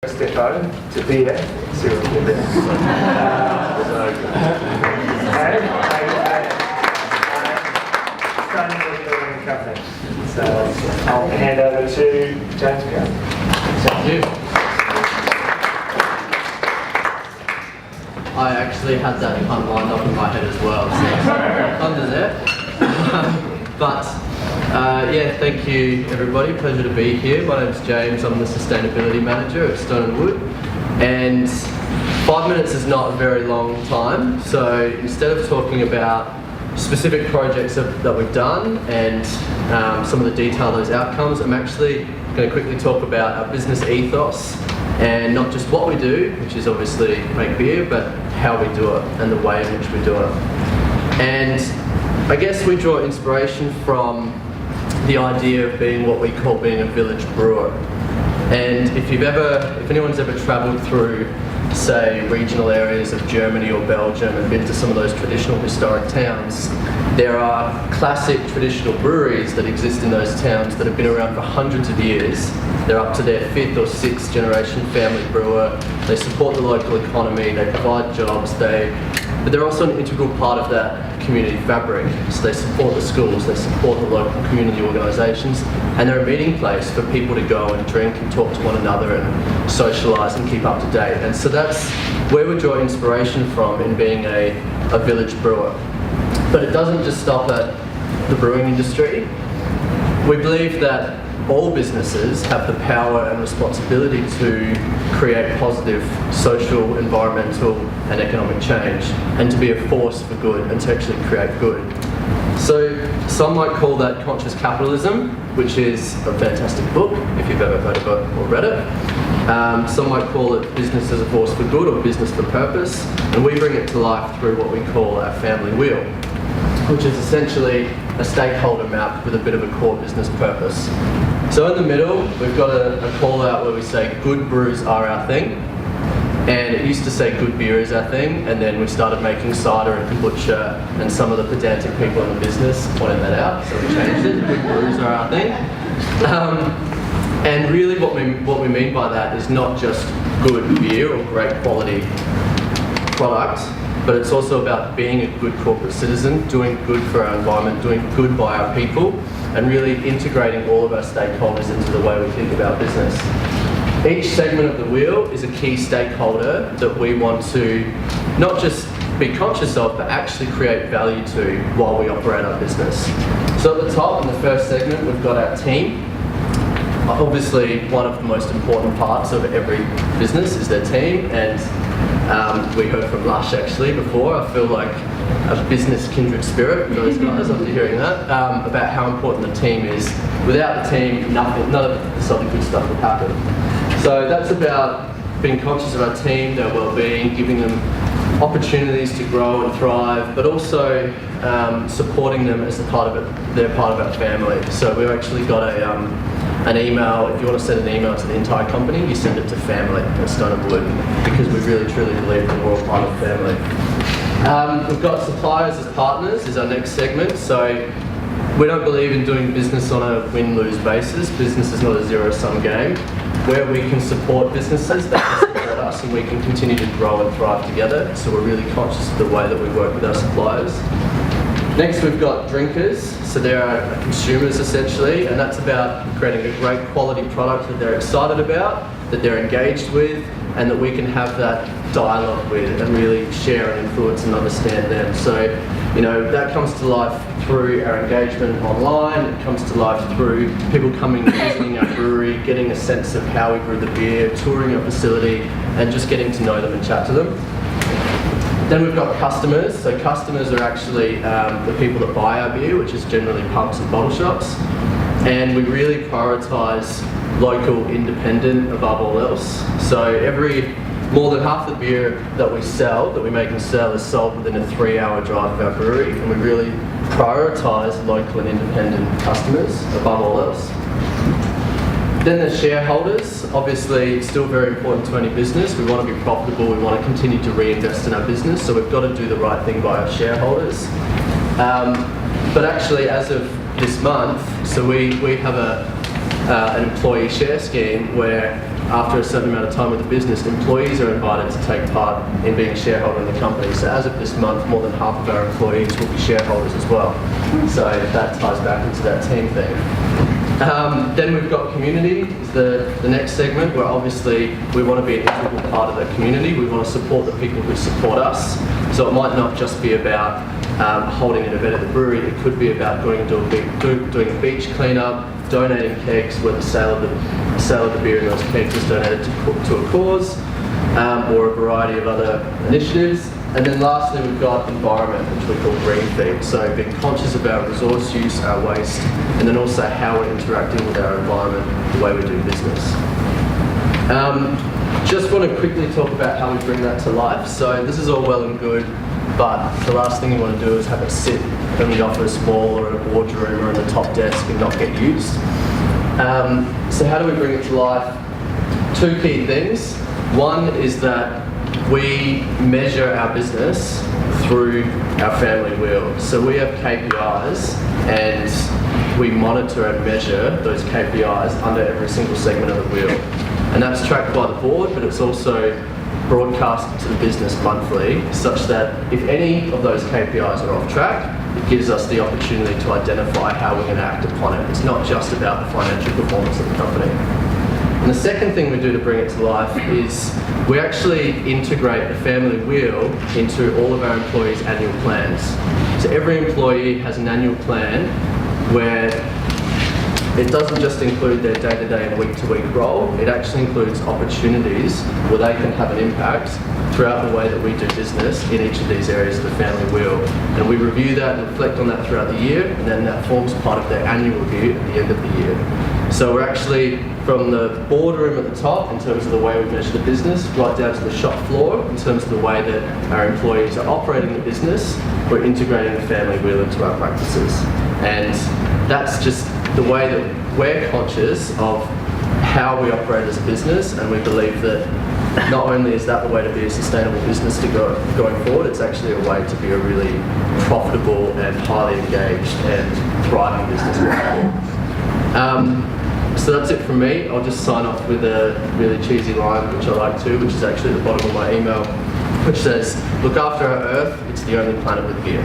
Stefan to beer, see what we can do. Starting with the Wood Brewing Co. So I'll hand over to James again. Thank you. I actually had that kind of lined up in my head as well, so under there. Yeah, thank you everybody, pleasure to be here. My name's James, I'm the Sustainability Manager at Stone & Wood, and 5 minutes is not a very long time, so instead of talking about specific projects that we've done and some of the detail of those outcomes, I'm actually going to quickly talk about our business ethos and not just what we do, which is obviously make beer, but how we do it and the way in which we do it. And I guess we draw inspiration from the idea of being what we call being a village brewer. And if anyone's ever travelled through, say, regional areas of Germany or Belgium and been to some of those traditional historic towns, there are classic traditional breweries that exist in those towns that have been around for hundreds of years. They're up to their 5th or 6th generation family brewer. They support the local economy, they provide jobs, but they're also an integral part of that community fabric. So they support the schools, they support the local community organisations, and they're a meeting place for people to go and drink and talk to one another and socialise and keep up to date. And so that's where we draw inspiration from in being a village brewer. But it doesn't just stop at the brewing industry. We believe that all businesses have the power and responsibility to create positive social, environmental and economic change, and to be a force for good and to actually create good. So some might call that conscious capitalism, which is a fantastic book if you've ever heard of it or read it. Some might call it business as a force for good or business for purpose, and we bring it to life through what we call our family wheel, which is essentially a stakeholder map with a bit of a core business purpose. So in the middle, we've got a call out where we say good brews are our thing, and it used to say good beer is our thing, and then we started making cider and kombucha, and some of the pedantic people in the business pointed that out, so we changed it, good brews are our thing. And really what we mean by that is not just good beer or great quality product, but it's also about being a good corporate citizen, doing good for our environment, doing good by our people, and really integrating all of our stakeholders into the way we think about business. Each segment of the wheel is a key stakeholder that we want to not just be conscious of, but actually create value to while we operate our business. So at the top, in the first segment, we've got our team. Obviously, one of the most important parts of every business is their team, and we heard from Lush actually before. I feel like a business kindred spirit with those guys after hearing that, about how important the team is. Without the team, none of this other good stuff would happen. So that's about being conscious of our team, their well-being, giving them opportunities to grow and thrive, but also supporting them as they're part of our family. So we've actually got an email. If you want to send an email to the entire company, you send it to family at Stone & Wood, because we really truly believe that we're all part of family. We've got suppliers as partners is our next segment. So we don't believe in doing business on a win-lose basis. Business is not a zero-sum game. Where we can support businesses, they can support us, and we can continue to grow and thrive together. So we're really conscious of the way that we work with our suppliers. Next, we've got drinkers. So they're our consumers essentially, and that's about creating a great quality product that they're excited about, that they're engaged with, and that we can have that dialogue with and really share and influence and understand them. So, that comes to life through our engagement online. It comes to life through people coming and visiting our brewery, getting a sense of how we brew the beer, touring our facility, and just getting to know them and chat to them. Then we've got customers. So customers are actually the people that buy our beer, which is generally pubs and bottle shops. And we really prioritise local, independent above all else. So more than half the beer that we make and sell is sold within a 3-hour drive of our brewery, and we really prioritise local and independent customers above all else. Then the shareholders. Obviously, it's still very important to any business. We want to be profitable, we want to continue to reinvest in our business, so we've got to do the right thing by our shareholders. But actually, as of this month, so we have an employee share scheme where after a certain amount of time with the business, employees are invited to take part in being a shareholder in the company. So as of this month, more than half of our employees will be shareholders as well. So that ties back into that team thing. Then we've got community, is the next segment, where obviously we want to be an integral part of that community. We want to support the people who support us. So it might not just be about holding an event at the brewery. It could be about doing a beach cleanup, donating kegs, where the sale of the beer in those kegs is donated to a cause, or a variety of other initiatives. And then lastly, we've got environment, which we call green feed. So being conscious of our resource use, our waste, and then also how we're interacting with our environment, the way we do business. Just want to quickly talk about how we bring that to life. So this is all well and good, but the last thing you want to do is have it sit in the office wall or in a boardroom or in the top desk and not get used. So how do we bring it to life? Two key things. One is that we measure our business through our family wheel. So we have KPIs and we monitor and measure those KPIs under every single segment of the wheel. And that's tracked by the board, but it's also broadcast to the business monthly, such that if any of those KPIs are off track, it gives us the opportunity to identify how we're going to act upon it. It's not just about the financial performance of the company. And the second thing we do to bring it to life is we actually integrate the family wheel into all of our employees' annual plans. So every employee has an annual plan where it doesn't just include their day-to-day and week-to-week role, it actually includes opportunities where they can have an impact throughout the way that we do business in each of these areas of the family wheel. And we review that and reflect on that throughout the year, and then that forms part of their annual review at the end of the year. So we're actually, from the boardroom at the top, in terms of the way we measure the business, right down to the shop floor, in terms of the way that our employees are operating the business, we're integrating the family wheel into our practices. And that's just the way that we're conscious of how we operate as a business, and we believe that not only is that the way to be a sustainable business to going forward, it's actually a way to be a really profitable and highly engaged and thriving business going forward. So that's it from me. I'll just sign off with a really cheesy line, which I like to, which is actually at the bottom of my email, which says, "Look after our Earth, it's the only planet with beer."